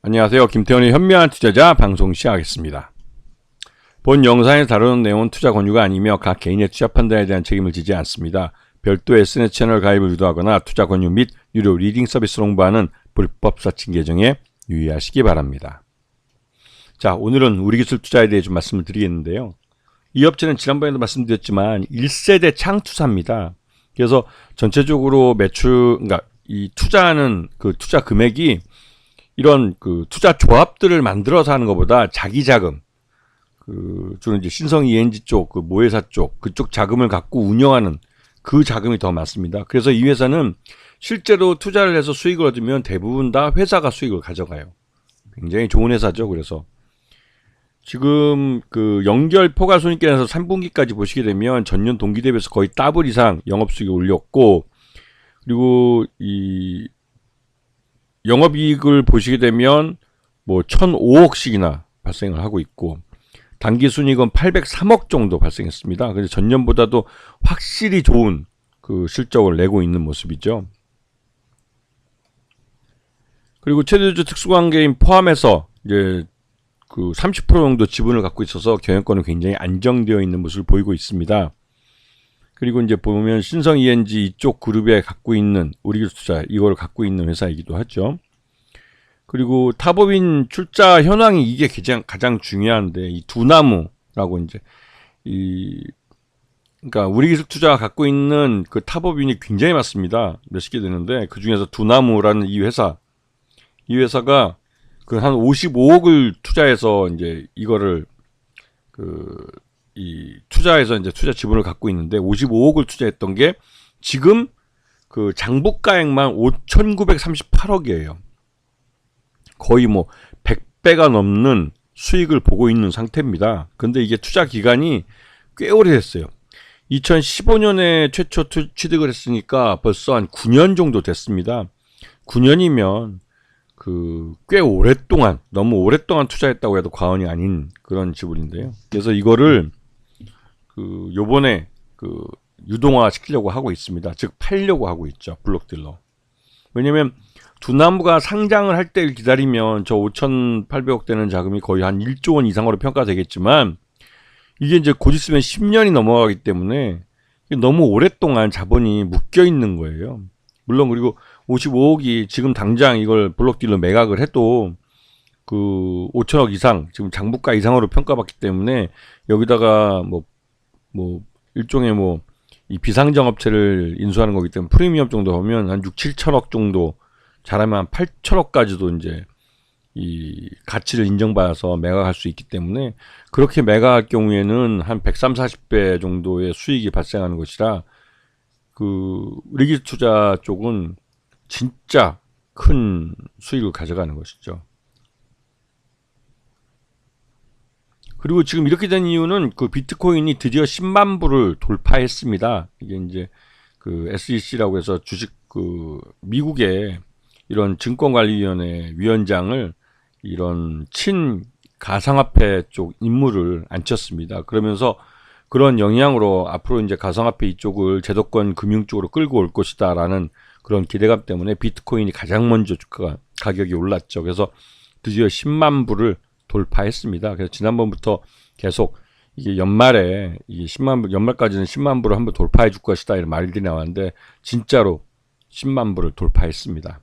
안녕하세요. 김태원의 현명한 투자자 방송 시작하겠습니다. 본 영상에 다루는 내용은 투자 권유가 아니며 각 개인의 투자 판단에 대한 책임을 지지 않습니다. 별도 SNS 채널 가입을 유도하거나 투자 권유 및 유료 리딩 서비스를 홍보하는 불법 사칭 계정에 유의하시기 바랍니다. 자, 오늘은 우리기술 투자에 대해 좀 말씀을 드리겠는데요. 이 업체는 지난번에도 말씀드렸지만 1세대 창투사입니다. 그래서 전체적으로 그러니까 이 투자하는 그 투자 금액이 이런 그 투자 조합들을 만들어서 하는 것보다 자기 자금, 주로 이제 신성 ENG 쪽, 그 모회사 쪽, 그쪽 자금을 갖고 운영하는 그 자금이 더 많습니다. 그래서 이 회사는 실제로 투자를 해서 수익을 얻으면 대부분 다 회사가 수익을 가져가요. 굉장히 좋은 회사죠. 그래서 지금 그 연결 포괄 손익계산서 3분기까지 보시게 되면 전년 동기 대비해서 거의 더블 이상 영업수익을 올렸고, 그리고 이 영업이익을 보시게 되면 뭐 1,005억씩이나 발생을 하고 있고, 당기순이익은 803억 정도 발생했습니다. 그래서 전년보다도 확실히 좋은 그 실적을 내고 있는 모습이죠. 그리고 최대주 특수관계인 포함해서 이제 그 30% 정도 지분을 갖고 있어서 경영권은 굉장히 안정되어 있는 모습을 보이고 있습니다. 그리고 이제 보면 신성 ENG 이쪽 그룹에 갖고 있는 우리기술투자 이걸 갖고 있는 회사이기도 하죠. 그리고 타법인 출자 현황이 이게 가장 중요한데, 이 두나무라고 이제 그러니까 우리기술투자가 갖고 있는 그 타법인이 굉장히 많습니다. 몇십 개 되는데 그 중에서 두나무라는 이 회사가 그 한 55억을 투자해서 이제 이거를 투자해서 이제 투자 지분을 갖고 있는데, 55억을 투자했던 게 지금 그 장부가액만 5,938억이에요. 거의 뭐 100배가 넘는 수익을 보고 있는 상태입니다. 근데 이게 투자 기간이 꽤 오래됐어요. 2015년에 최초 취득을 했으니까 벌써 한 9년 정도 됐습니다. 9년이면 꽤 오랫동안, 너무 오랫동안 투자했다고 해도 과언이 아닌 그런 지분인데요. 그래서 이거를 요번에 유동화 시키려고 하고 있습니다. 즉 팔려고 하고 있죠. 블록딜러. 왜냐면 두나무가 상장을 할 때를 기다리면 저 5,800억 되는 자금이 거의 한 1조 원 이상으로 평가되겠지만, 이게 이제 곧 있으면 10년이 넘어가기 때문에 너무 오랫동안 자본이 묶여 있는 거예요. 물론 그리고 55억이 지금 당장 이걸 블록딜러 매각을 해도 5천억 이상, 지금 장부가 이상으로 평가받기 때문에 여기다가 일종의 이 비상장 업체를 인수하는 거기 때문에 프리미엄 정도 보면 한 6, 7천억 정도, 잘하면 한 8천억까지도 이제 이 가치를 인정받아서 매각할 수 있기 때문에, 그렇게 매각할 경우에는 한 130, 40배 정도의 수익이 발생하는 것이라 우리기술 투자 쪽은 진짜 큰 수익을 가져가는 것이죠. 그리고 지금 이렇게 된 이유는 비트코인이 드디어 10만 불을 돌파했습니다. 이게 이제 SEC라고 해서 미국의 이런 증권관리위원회 위원장을 이런 가상화폐 쪽 인물을 앉혔습니다. 그러면서 그런 영향으로 앞으로 이제 가상화폐 이쪽을 제도권 금융 쪽으로 끌고 올 것이다라는 그런 기대감 때문에 비트코인이 가장 먼저 가격이 올랐죠. 그래서 드디어 10만 불을 돌파했습니다. 그래서 지난번부터 계속 이게 연말에 연말까지는 10만 불을 한번 돌파해 줄 것이다 이런 말들이 나왔는데, 진짜로 10만 불을 돌파했습니다.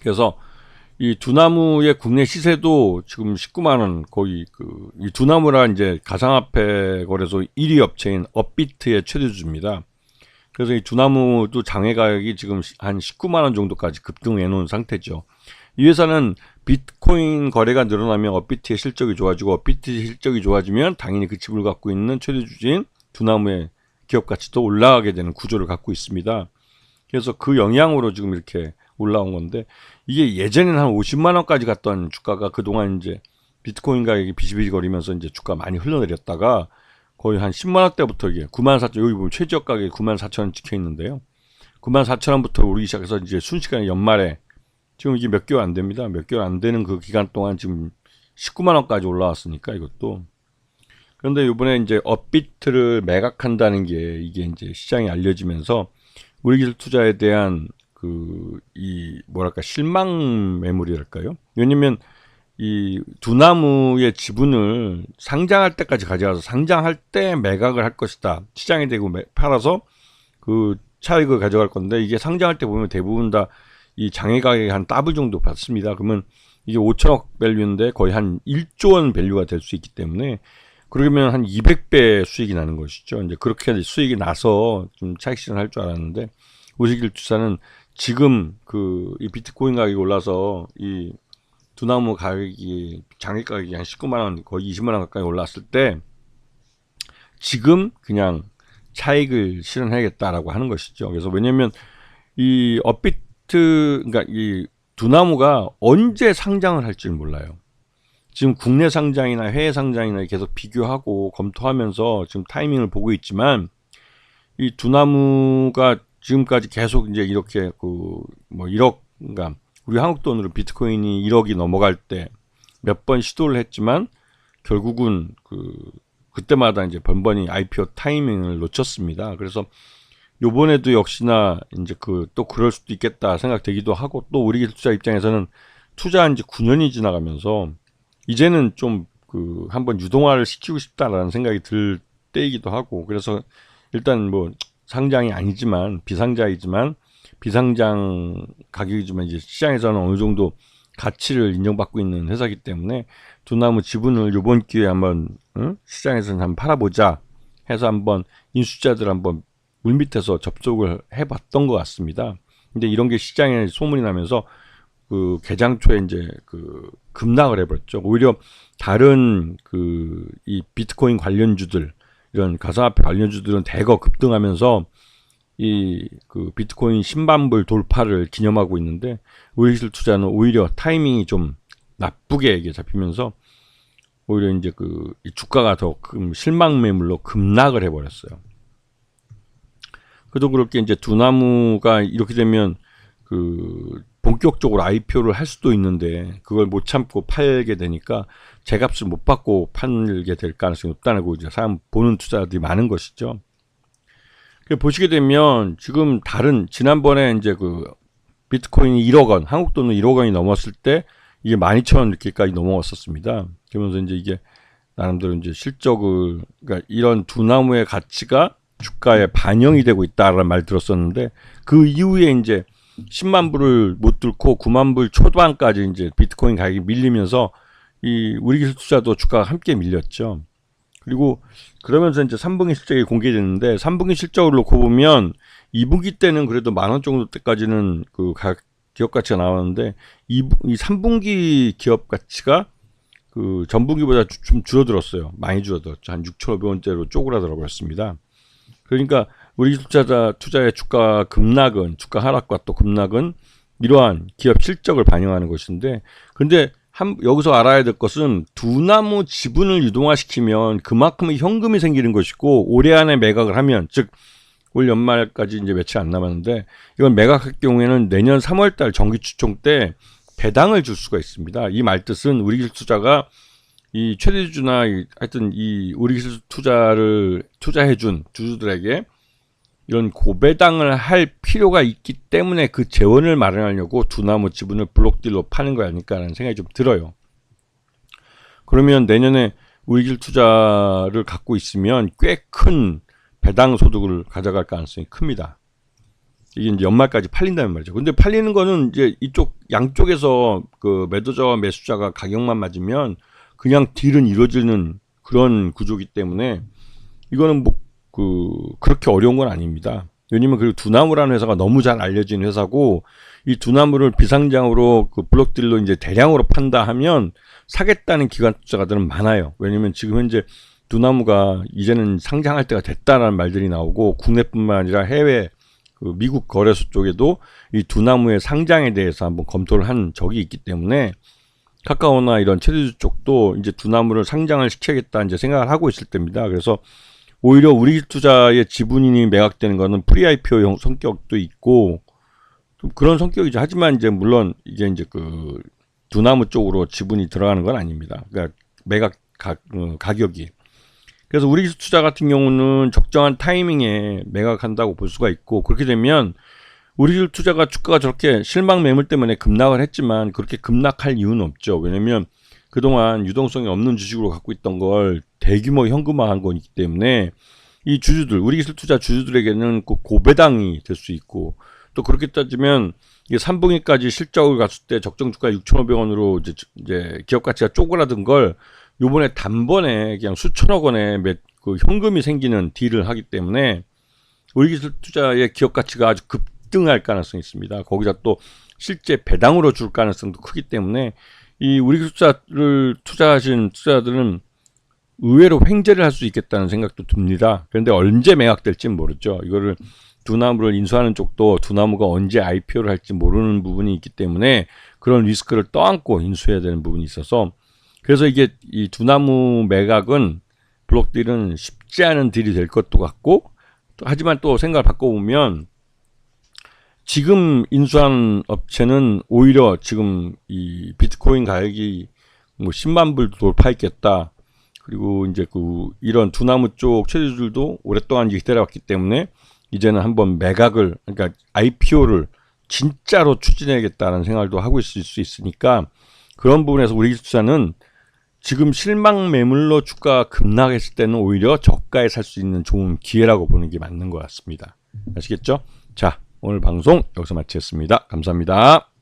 그래서 이 두나무의 국내 시세도 지금 19만 원, 거의 이 두나무라 이제 가상화폐 거래소 1위 업체인 업비트의 최대주주입니다. 그래서 이 두나무도 장외 가격이 지금 한 19만 원 정도까지 급등해 놓은 상태죠. 이 회사는 비트코인 거래가 늘어나면 업비트의 실적이 좋아지고, 업비트의 실적이 좋아지면 당연히 그 지분을 갖고 있는 최대주주인 두나무의 기업 가치도 올라가게 되는 구조를 갖고 있습니다. 그래서 그 영향으로 지금 이렇게 올라온 건데, 이게 예전에는 한 50만 원까지 갔던 주가가 그동안 이제 비트코인 가격이 비시비시거리면서 이제 주가 많이 흘러내렸다가 거의 한 10만 원대부터 이게 94,000원, 여기 보면 최저가 가격이 94,000원 찍혀 있는데요. 94,000원부터 오르기 시작해서 이제 순식간에 연말에, 지금 이게 몇 개월 안 됩니다. 몇 개월 안 되는 그 기간 동안 지금 19만 원까지 올라왔으니까 이것도. 그런데 이번에 이제 업비트를 매각한다는 게 이게 이제 시장에 알려지면서 우리기술 투자에 대한 이 뭐랄까 실망 매물이랄까요? 왜냐면 이 두나무의 지분을 상장할 때까지 가져가서 상장할 때 매각을 할 것이다. 시장에 대고 팔아서 그 차익을 가져갈 건데, 이게 상장할 때 보면 대부분 다 이 장외 가격이 한 더블 정도 받습니다. 그러면 이게 5천억 밸류인데 거의 한 1조 원 밸류가 될 수 있기 때문에, 그러면 한 200배 수익이 나는 것이죠. 이제 그렇게 수익이 나서 좀 차익 실현할 줄 알았는데, 우리길 투자는 지금 이 비트코인 가격이 올라서 이 두나무 가격이 장외 가격이 한 19만 원, 거의 20만 원 가까이 올랐을 때 지금 그냥 차익을 실현해야겠다라고 하는 것이죠. 그래서 왜냐면 이 그러니까 이 두나무가 언제 상장을 할지 몰라요. 지금 국내 상장이나 해외 상장이나 계속 비교하고 검토하면서 지금 타이밍을 보고 있지만, 이 두나무가 지금까지 계속 이제 이렇게 뭐 1억, 그러니까 우리 한국 돈으로 비트코인이 1억이 넘어갈 때 몇 번 시도를 했지만 결국은 그때마다 이제 번번이 IPO 타이밍을 놓쳤습니다. 그래서 요번에도 역시나 이제 또 그럴 수도 있겠다 생각되기도 하고, 또 우리 투자 입장에서는 투자한 지 9년이 지나가면서 이제는 좀 한번 유동화를 시키고 싶다라는 생각이 들 때이기도 하고, 그래서 일단 뭐 상장이 아니지만 비상장이지만 비상장 가격이지만 이제 시장에서는 어느 정도 가치를 인정받고 있는 회사이기 때문에 두나무 지분을 이번 기회에 한번 시장에서는 한번 팔아보자 해서 한번 인수자들 한번 물밑에서 접촉을 해봤던 것 같습니다. 근데 이런 게 시장에 소문이 나면서 개장 초에 이제 급락을 해버렸죠. 오히려 다른 이 비트코인 관련주들, 이런 가상화폐 관련주들은 대거 급등하면서 이 비트코인 10만 불 돌파를 기념하고 있는데, 우리실 투자는 오히려 타이밍이 좀 나쁘게 이게 잡히면서 오히려 이제 이 주가가 더 실망 매물로 급락을 해버렸어요. 그도 그렇게 이제 두나무가 이렇게 되면 본격적으로 IPO를 할 수도 있는데 그걸 못 참고 팔게 되니까 제값을 못 받고 팔게 될 가능성이 높다고 이제 사람 보는 투자들이 많은 것이죠. 보시게 되면 지금 지난번에 이제 비트코인이 1억 원, 한국 돈은 1억 원이 넘었을 때 이게 12,000원 이렇게까지 넘어갔었습니다. 그러면서 이제 이게 나름대로 이제 그러니까 이런 두나무의 가치가 주가에 반영이 되고 있다라는 말 들었었는데, 그 이후에 이제 10만 불을 못 뚫고 9만 불 초반까지 이제 비트코인 가격이 밀리면서 이 우리 기술 투자도 주가가 함께 밀렸죠. 그리고 그러면서 이제 3분기 실적이 공개됐는데, 3분기 실적을 놓고 보면 2분기 때는 그래도 10,000원 정도 때까지는 기업 가치가 나왔는데, 이 3분기 기업 가치가 전분기보다 좀 줄어들었어요. 많이 줄어들었죠. 한 6,500원대로 쪼그라들어 버렸습니다. 그러니까 우리 투자의 주가 하락과 또 급락은 이러한 기업 실적을 반영하는 것인데, 근데 여기서 알아야 될 것은 두나무 지분을 유동화시키면 그만큼의 현금이 생기는 것이고, 올해 안에 매각을 하면, 즉 올 연말까지 이제 며칠 안 남았는데, 이건 매각할 경우에는 내년 3월달 정기추총 때 배당을 줄 수가 있습니다. 이 말뜻은 우리 기술 투자가 이 최대주주나 하여튼 이 우리 기술 투자해준 주주들에게 이런 고배당을 할 필요가 있기 때문에 그 재원을 마련하려고 두나무 지분을 블록딜로 파는 거 아닐까라는 생각이 좀 들어요. 그러면 내년에 우리 기술 투자를 갖고 있으면 꽤 큰 배당 소득을 가져갈 가능성이 큽니다. 이게 이제 연말까지 팔린다는 말이죠. 근데 팔리는 거는 이제 양쪽에서 매도자와 매수자가 가격만 맞으면 그냥 딜은 이루어지는 그런 구조이기 때문에 이거는 그렇게 어려운 건 아닙니다. 왜냐면 그리고 두나무라는 회사가 너무 잘 알려진 회사고, 이 두나무를 비상장으로 블록딜로 이제 대량으로 판다 하면 사겠다는 기관 투자가들은 많아요. 왜냐면 지금 현재 두나무가 이제는 상장할 때가 됐다라는 말들이 나오고, 국내뿐만 아니라 해외 미국 거래소 쪽에도 이 두나무의 상장에 대해서 한번 검토를 한 적이 있기 때문에 카카오나 이런 최대주 쪽도 이제 두나무를 상장을 시켜야겠다 이제 생각을 하고 있을 때입니다. 그래서 오히려 우리 투자의 지분이 매각되는 거는 프리 IPO 성격도 있고 좀 그런 성격이죠. 하지만 이제 물론 이게 이제 두나무 쪽으로 지분이 들어가는 건 아닙니다. 그러니까 매각 가격이. 그래서 우리 투자 같은 경우는 적정한 타이밍에 매각한다고 볼 수가 있고, 그렇게 되면 우리길 투자가 주가가 저렇게 실망 매물 때문에 급락을 했지만 그렇게 급락할 이유는 없죠. 왜냐면 그동안 유동성이 없는 주식으로 갖고 있던 걸 대규모 현금화한 거기 때문에 이 주주들, 우리기술 투자 주주들에게는 그 고배당이 될 수 있고, 또 그렇게 따지면 이게 3분기까지 실적을 갔을 때 적정 주가 6,500원으로 이제 기업 가치가 쪼그라든 걸 요번에 단번에 그냥 수천억 원의 그 현금이 생기는 딜을 하기 때문에 우리기술 투자의 기업 가치가 아주 급등할 가능성이 있습니다. 거기다 또 실제 배당으로 줄 가능성도 크기 때문에 이 우리기술 투자를 투자하신 투자자들은 의외로 횡재를 할 수 있겠다는 생각도 듭니다. 그런데 언제 매각될지는 모르죠. 이거를 두나무를 인수하는 쪽도 두나무가 언제 IPO를 할지 모르는 부분이 있기 때문에 그런 리스크를 떠안고 인수해야 되는 부분이 있어서, 그래서 이게 이 두나무 매각은 블록딜은 쉽지 않은 딜이 될 것도 같고, 하지만 또 생각을 바꿔보면 지금 인수한 업체는 오히려 지금 이 비트코인 가격이 뭐 10만 불 돌파했겠다. 그리고 이제 이런 두나무 쪽 최대주들도 오랫동안 기다려왔기 때문에 이제는 한번 매각을, 그러니까 IPO를 진짜로 추진해야겠다는 생각도 하고 있을 수 있으니까, 그런 부분에서 우리 투자는 지금 실망 매물로 주가가 급락했을 때는 오히려 저가에 살 수 있는 좋은 기회라고 보는 게 맞는 것 같습니다. 아시겠죠? 자, 오늘 방송 여기서 마치겠습니다. 감사합니다.